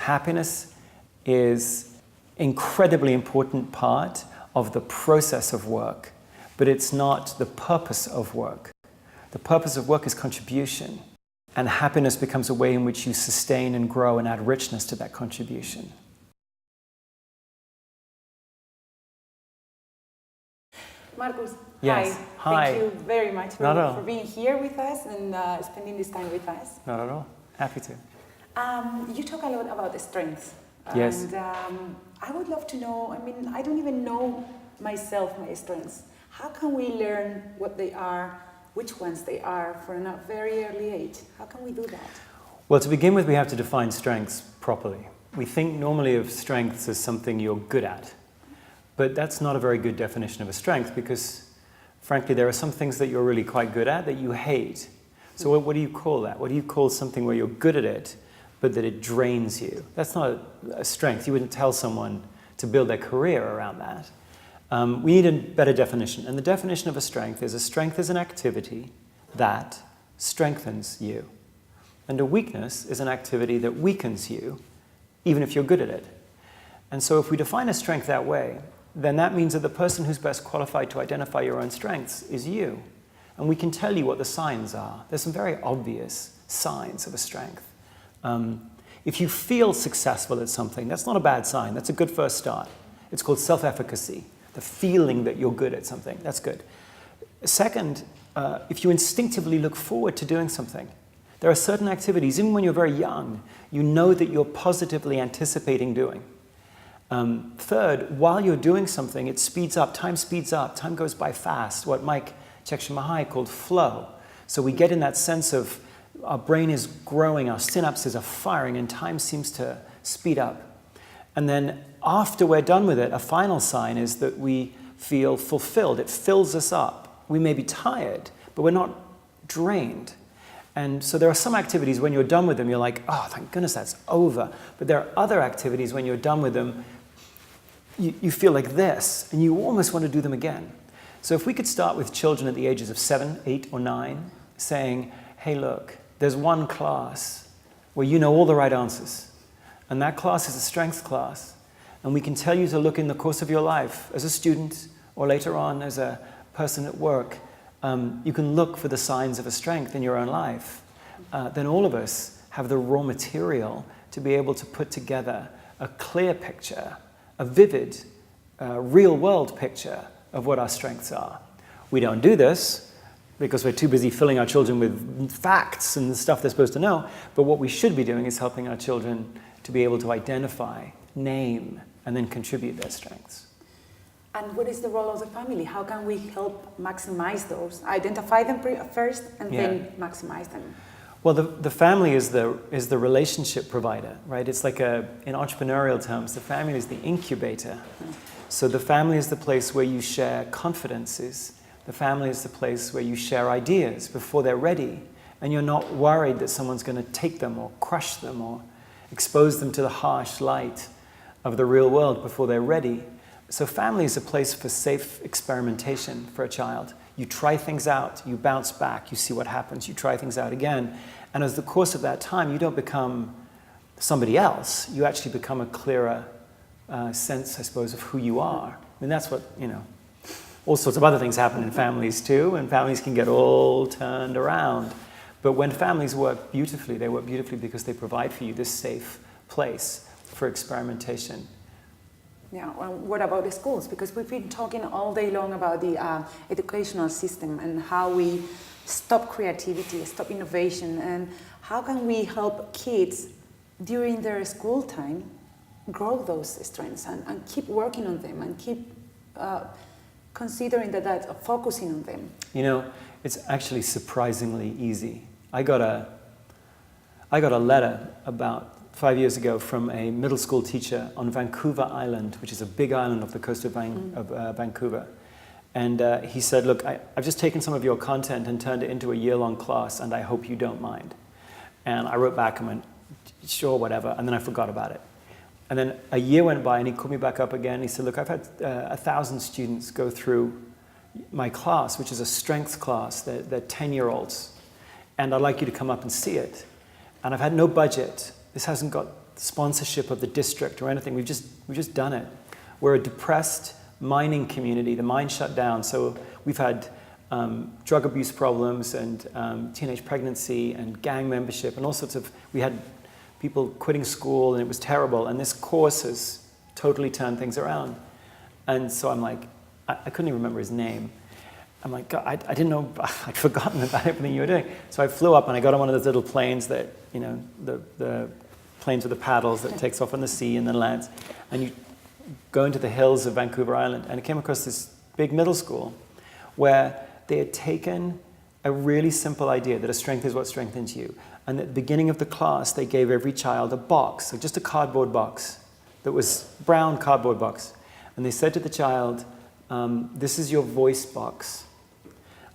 Happiness is an incredibly important part of the process of work, but it's not the purpose of work. The purpose of work is contribution, and happiness becomes a way in which you sustain and grow and add richness to that contribution. Marcus, yes. Hi. Thank you very much for being here with us and spending this time with us. Not at all. Happy to. You talk a lot about the strengths. Yes. And I would love to know, I don't even know myself, my strengths. How can we learn what they are, which ones they are from a very early age? How can we do that? Well, to begin with, we have to define strengths properly. We think normally of strengths as something you're good at. But that's not a very good definition of a strength because, frankly, there are some things that you're really quite good at that you hate. So what do you call that? What do you call something where you're good at it, but that it drains you? That's not a strength. You wouldn't tell someone to build their career around that. We need a better definition. And the definition of a strength is an activity that strengthens you. And a weakness is an activity that weakens you, even if you're good at it. And so if we define a strength that way, then that means that the person who's best qualified to identify your own strengths is you. And we can tell you what the signs are. There's some very obvious signs of a strength. If you feel successful at something, that's not a bad sign. That's a good first start. It's called self-efficacy, the feeling that you're good at something. That's good. Second, if you instinctively look forward to doing something, there are certain activities, even when you're very young, you know that you're positively anticipating doing. Third, while you're doing something, it speeds up, time goes by fast, what Mike Csikszentmihalyi called flow. So we get in that sense of our brain is growing, our synapses are firing, and time seems to speed up. And then after we're done with it, a final sign is that we feel fulfilled. It fills us up. We may be tired, but we're not drained. And so there are some activities when you're done with them, you're like, oh, thank goodness that's over. But there are other activities when you're done with them, you feel like this, and you almost want to do them again. So if we could start with children at the ages of 7, 8, or 9, saying, hey, look, there's one class where you know all the right answers. And that class is a strengths class. And we can tell you to look in the course of your life as a student or later on as a person at work. You can look for the signs of a strength in your own life. Then all of us have the raw material to be able to put together a clear picture, a vivid, real-world picture of what our strengths are. We don't do this because we're too busy filling our children with facts and the stuff they're supposed to know. But what we should be doing is helping our children to be able to identify, name, and then contribute their strengths. And what is the role of the family? How can we help maximize those? Identify them first and then maximize them. Well, the family is the relationship provider, right? It's like in entrepreneurial terms, the family is the incubator. So the family is the place where you share confidences. The family is the place where you share ideas before they're ready. And you're not worried that someone's going to take them or crush them or expose them to the harsh light of the real world before they're ready. So family is a place for safe experimentation for a child. You try things out, you bounce back, you see what happens, you try things out again. And as the course of that time, you don't become somebody else. You actually become a clearer sense, I suppose, of who you are. I mean, that's what, all sorts of other things happen in families too, and families can get all turned around. But when families work beautifully, they work beautifully because they provide for you this safe place for experimentation. Yeah, well, what about the schools? Because we've been talking all day long about the educational system and how we stop creativity, stop innovation, and how can we help kids during their school time grow those strengths and keep working on them and keep considering that focusing on them. It's actually surprisingly easy. I got a letter about 5 years ago from a middle school teacher on Vancouver Island, which is a big island off the coast of Vancouver. And he said, look, I've just taken some of your content and turned it into a year-long class, and I hope you don't mind. And I wrote back and went, sure, whatever, and then I forgot about it. And then a year went by, and he called me back up again. He said, look, I've had 1,000 students go through my class, which is a strengths class. They're 10-year-olds. And I'd like you to come up and see it. And I've had no budget. This hasn't got sponsorship of the district or anything. We've just done it. We're a depressed mining community. The mine shut down, so we've had drug abuse problems and teenage pregnancy and gang membership and all sorts of. We had people quitting school, and it was terrible. And this course has totally turned things around. And so I'm like, I couldn't even remember his name. I'm like, God, I didn't know, I'd forgotten about everything you were doing. So I flew up and I got on one of those little planes that, you know, the planes with the paddles that takes off on the sea and then lands. And you go into the hills of Vancouver Island. And I came across this big middle school where they had taken a really simple idea that a strength is what strengthens you. And at the beginning of the class, they gave every child a box, so just a cardboard box that was brown cardboard box. And they said to the child, this is your voice box.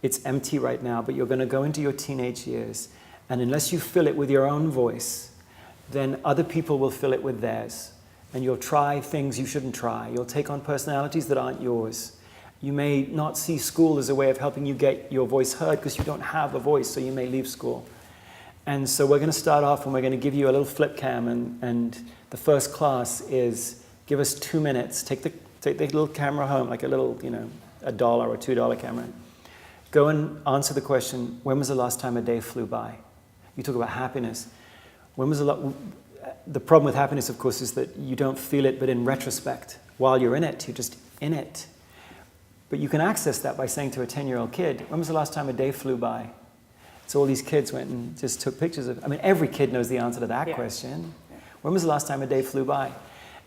It's empty right now, but you're going to go into your teenage years. And unless you fill it with your own voice, then other people will fill it with theirs. And you'll try things you shouldn't try. You'll take on personalities that aren't yours. You may not see school as a way of helping you get your voice heard because you don't have a voice, so you may leave school. And so we're going to start off and we're going to give you a little flip cam, and the first class is give us 2 minutes. Take the little camera home, like a little, you know, $1 or $2 camera. Go and answer the question, when was the last time a day flew by? You talk about happiness. When was the problem with happiness, of course, is that you don't feel it, but in retrospect, while you're in it, you're just in it. But you can access that by saying to a 10-year-old kid, when was the last time a day flew by? So all these kids went and just took pictures of, I mean, every kid knows the answer to that question. Yeah. When was the last time a day flew by?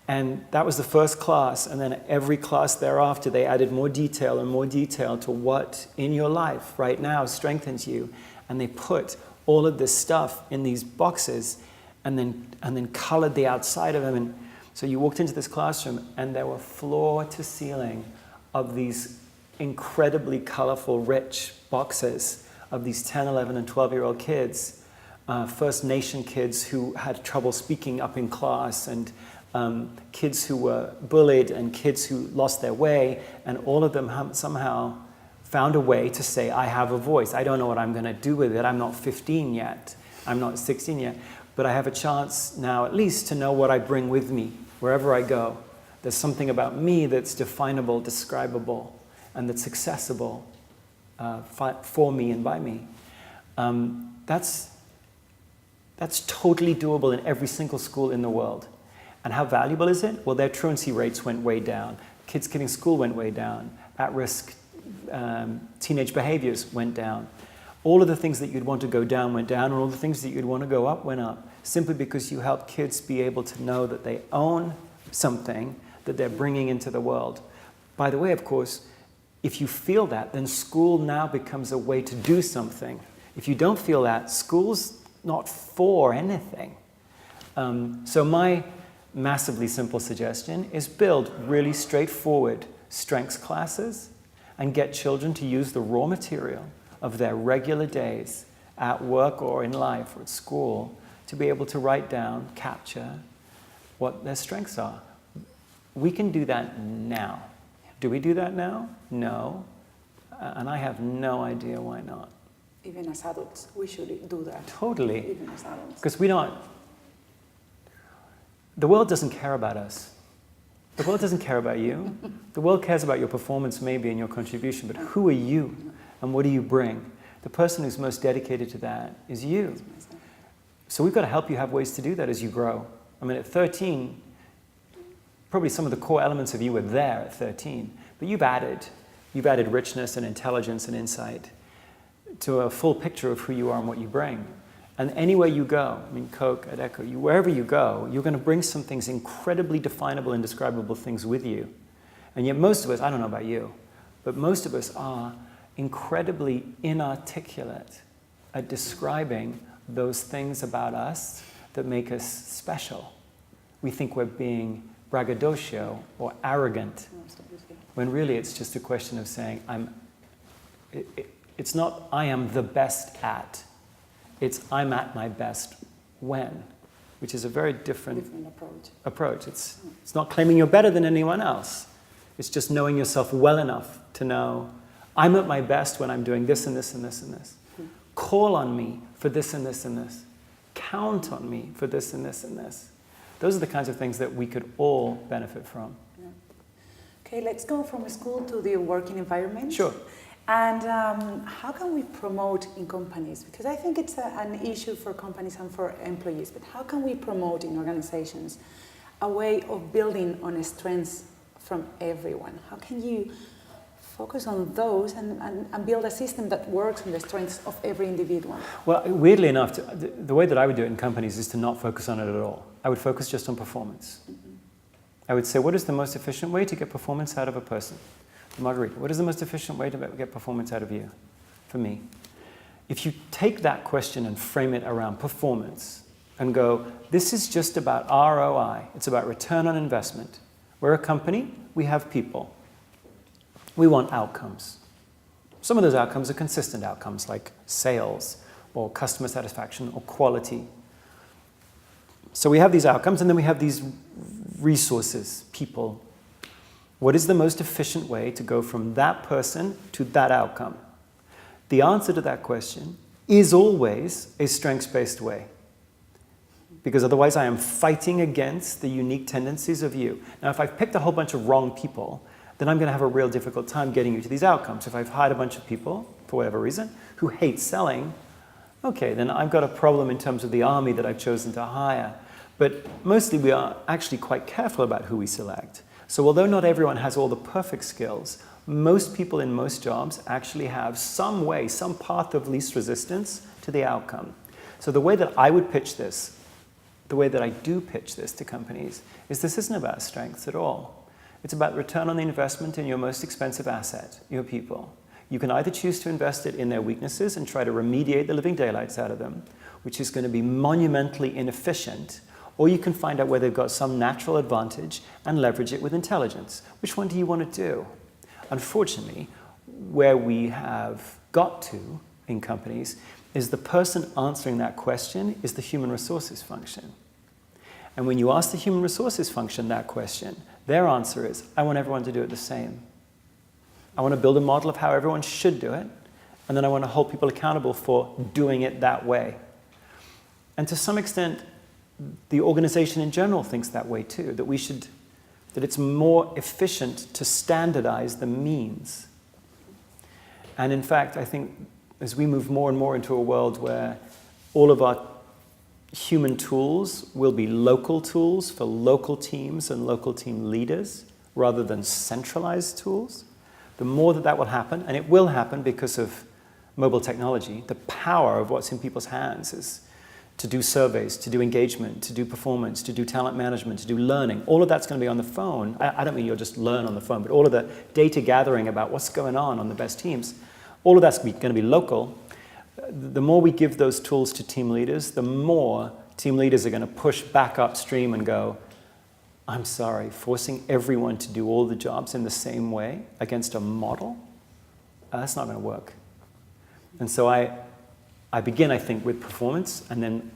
And that was the first class, and then every class thereafter, they added more detail and more detail to what in your life right now strengthens you. And they put all of this stuff in these boxes and then colored the outside of them. And so you walked into this classroom, and there were floor to ceiling of these incredibly colorful, rich boxes of these 10, 11, and 12-year-old kids, First Nation kids who had trouble speaking up in class, and kids who were bullied, and kids who lost their way, and all of them somehow found a way to say, I have a voice. I don't know what I'm going to do with it. I'm not 15 yet. I'm not 16 yet. But I have a chance now at least to know what I bring with me wherever I go. There's something about me that's definable, describable, and that's accessible for me and by me. That's totally doable in every single school in the world. And how valuable is it? Well, their truancy rates went way down. Kids quitting school went way down. At-risk teenage behaviors went down. All of the things that you'd want to go down went down, and all the things that you'd want to go up went up, simply because you help kids be able to know that they own something that they're bringing into the world. By the way, of course, if you feel that, then school now becomes a way to do something. If you don't feel that, school's not for anything. So my massively simple suggestion is build really straightforward strengths classes and get children to use the raw material of their regular days at work or in life or at school to be able to write down, capture what their strengths are. We can do that now. Do we do that now? No. And I have no idea why not. Even as adults, we should do that. Totally. Even as adults. Because we don't... The world doesn't care about us. The world doesn't care about you. The world cares about your performance maybe and your contribution, but who are you and what do you bring? The person who's most dedicated to that is you. So we've got to help you have ways to do that as you grow. I mean, at 13, probably some of the core elements of you were there at 13, but you've added richness and intelligence and insight to a full picture of who you are and what you bring. And anywhere you go, I mean, Coke, at Echo, wherever you go, you're going to bring some things, incredibly definable, indescribable things with you. And yet most of us, I don't know about you, but most of us are incredibly inarticulate at describing those things about us that make us special. We think we're being braggadocio or arrogant, when really it's just a question of saying, it's not I am the best at, it's I'm at my best when, which is a very different approach. It's not claiming you're better than anyone else. It's just knowing yourself well enough to know I'm at my best when I'm doing this and this and this and this. Call on me for this and this and this. Count on me for this and this and this. Those are the kinds of things that we could all benefit from. Yeah. Okay, let's go from school to the working environment. Sure. And how can we promote in companies? Because I think it's an issue for companies and for employees, but how can we promote in organizations a way of building on strengths from everyone? How can you focus on those and build a system that works on the strengths of every individual? Well, weirdly enough, the way that I would do it in companies is to not focus on it at all. I would focus just on performance. Mm-hmm. I would say, what is the most efficient way to get performance out of a person? Margarita, what is the most efficient way to get performance out of you? For me. If you take that question and frame it around performance and go, this is just about ROI, it's about return on investment. We're a company, we have people. We want outcomes. Some of those outcomes are consistent outcomes like sales or customer satisfaction or quality. So we have these outcomes and then we have these resources, people. What is the most efficient way to go from that person to that outcome? The answer to that question is always a strengths-based way. Because otherwise I am fighting against the unique tendencies of you. Now, if I've picked a whole bunch of wrong people, then I'm going to have a real difficult time getting you to these outcomes. If I've hired a bunch of people, for whatever reason, who hate selling, okay, then I've got a problem in terms of the army that I've chosen to hire. But mostly we are actually quite careful about who we select. So although not everyone has all the perfect skills, most people in most jobs actually have some way, some path of least resistance to the outcome. So the way that I would pitch this, the way that I do pitch this to companies, is this isn't about strengths at all. It's about return on the investment in your most expensive asset, your people. You can either choose to invest it in their weaknesses and try to remediate the living daylights out of them, which is going to be monumentally inefficient, or you can find out where they've got some natural advantage and leverage it with intelligence. Which one do you want to do? Unfortunately, where we have got to in companies is the person answering that question is the human resources function. And when you ask the human resources function that question, their answer is, I want everyone to do it the same. I want to build a model of how everyone should do it, and then I want to hold people accountable for doing it that way. And to some extent, the organization in general thinks that way too, that it's more efficient to standardize the means. And in fact, I think as we move more and more into a world where all of our human tools will be local tools for local teams and local team leaders rather than centralized tools, the more that will happen, and it will happen because of mobile technology, the power of what's in people's hands is to do surveys, to do engagement, to do performance, to do talent management, to do learning. All of that's going to be on the phone. I don't mean you'll just learn on the phone, but all of the data gathering about what's going on the best teams, all of that's going to be local. The more we give those tools to team leaders, the more team leaders are going to push back upstream and go, I'm sorry, forcing everyone to do all the jobs in the same way against a model, that's not going to work. And so I begin, I think, with performance and then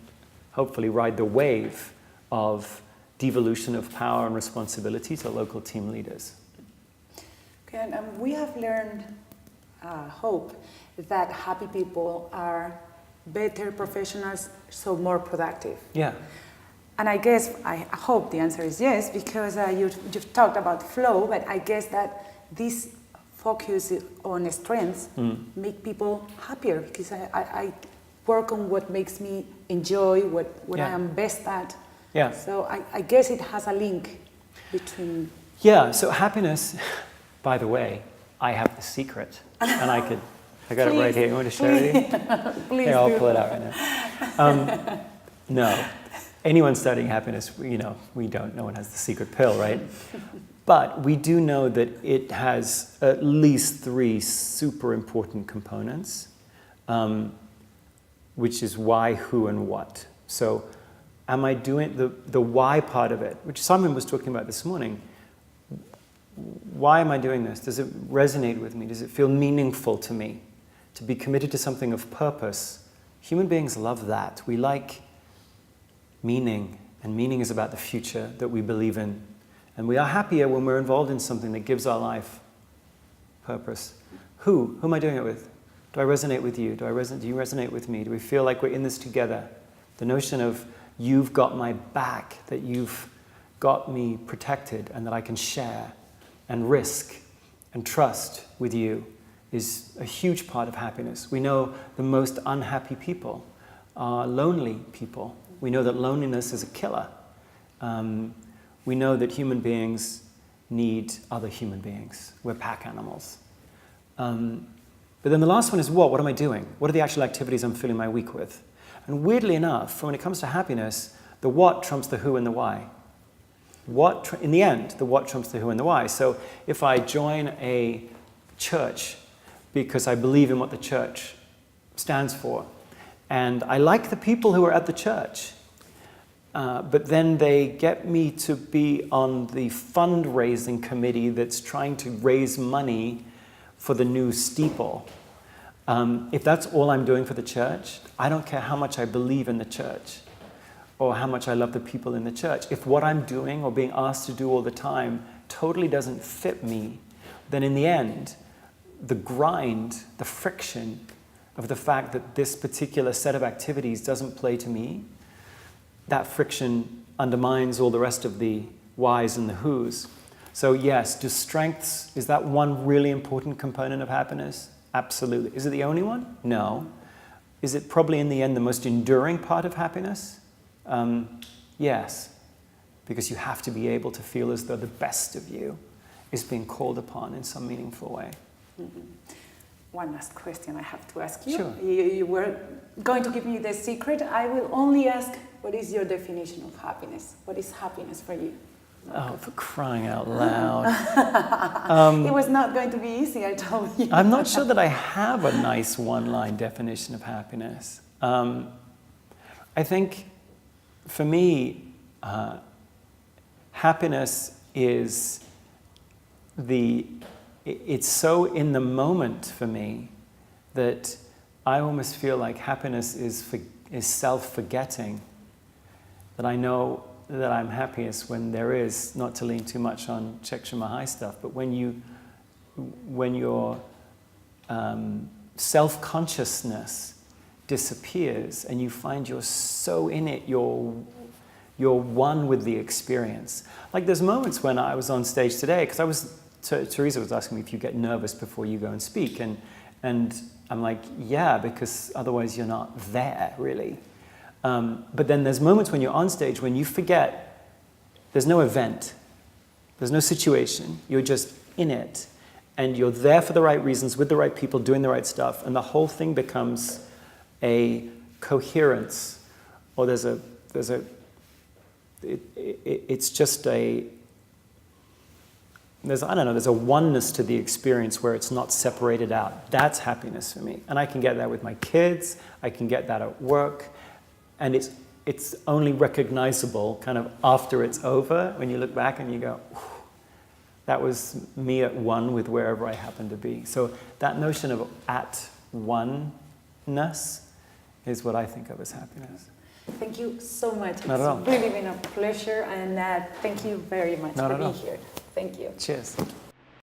hopefully ride the wave of devolution of power and responsibility to local team leaders. Okay, and we have learned, hope, that happy people are better professionals, so more productive. Yeah. And I hope the answer is yes, because you've talked about flow, but I guess that this focus on strengths make people happier, because I work on what makes me enjoy, what I am best at. Yeah. So I guess it has a link between... Yeah, so happiness, by the way, I have the secret, and I got it right here. You want to share it? Please Here, I'll do. pull it out right now. No, anyone studying happiness, we don't. No one has the secret pill, right? But we do know that it has at least 3 super important components, which is why, who, and what. So am I doing the why part of it, which Simon was talking about this morning? Why am I doing this? Does it resonate with me? Does it feel meaningful to me? To be committed to something of purpose. Human beings love that. We like meaning, and meaning is about the future that we believe in. And we are happier when we're involved in something that gives our life purpose. Who am I doing it with? Do I resonate with you? Do you resonate with me? Do we feel like we're in this together? The notion of you've got my back, that you've got me protected, and that I can share and risk and trust with you is a huge part of happiness. We know the most unhappy people are lonely people. We know that loneliness is a killer. We know that human beings need other human beings. We're pack animals. But then the last one is what? What am I doing? What are the actual activities I'm filling my week with? And weirdly enough, when it comes to happiness, the what trumps the who and the why. In the end, the what trumps the who and the why. So if I join a church because I believe in what the church stands for, and I like the people who are at the church, but then they get me to be on the fundraising committee that's trying to raise money for the new steeple. If that's all I'm doing for the church, I don't care how much I believe in the church or how much I love the people in the church. If what I'm doing or being asked to do all the time totally doesn't fit me, then in the end, the grind, the friction of the fact that this particular set of activities doesn't play to me, that friction undermines all the rest of the whys and the whos. So yes, do strengths, is that one really important component of happiness? Absolutely. Is it the only one? No. Is it probably in the end the most enduring part of happiness? Yes. Because you have to be able to feel as though the best of you is being called upon in some meaningful way. Mm-hmm. One last question I have to ask you. Sure. You were going to give me the secret. I will only ask, what is your definition of happiness? What is happiness for you? Oh, for crying out loud. It was not going to be easy, I told you. I'm not sure that I have a nice one-line definition of happiness. I think, for me, happiness is it's so in the moment for me that I almost feel like happiness is self-forgetting, that I know that I'm happiest when there is, not to lean too much on Csikszentmihalyi stuff, but when your self-consciousness disappears and you find you're so in it, you're one with the experience. Like there's moments when I was on stage today, because Teresa was asking me if you get nervous before you go and speak, and I'm like, yeah, because otherwise you're not there, really. But then there's moments when you're on stage when you forget there's no event, there's no situation, you're just in it, and you're there for the right reasons, with the right people, doing the right stuff, and the whole thing becomes a coherence, or it's just there's a oneness to the experience where it's not separated out. That's happiness for me. And I can get that with my kids, I can get that at work, and it's only recognizable kind of after it's over, when you look back and you go, that was me at one with wherever I happen to be. So that notion of at oneness is what I think of as happiness. Thank you so much. Not at all. It's really been a pleasure, and thank you very much for being here. Thank you. Cheers.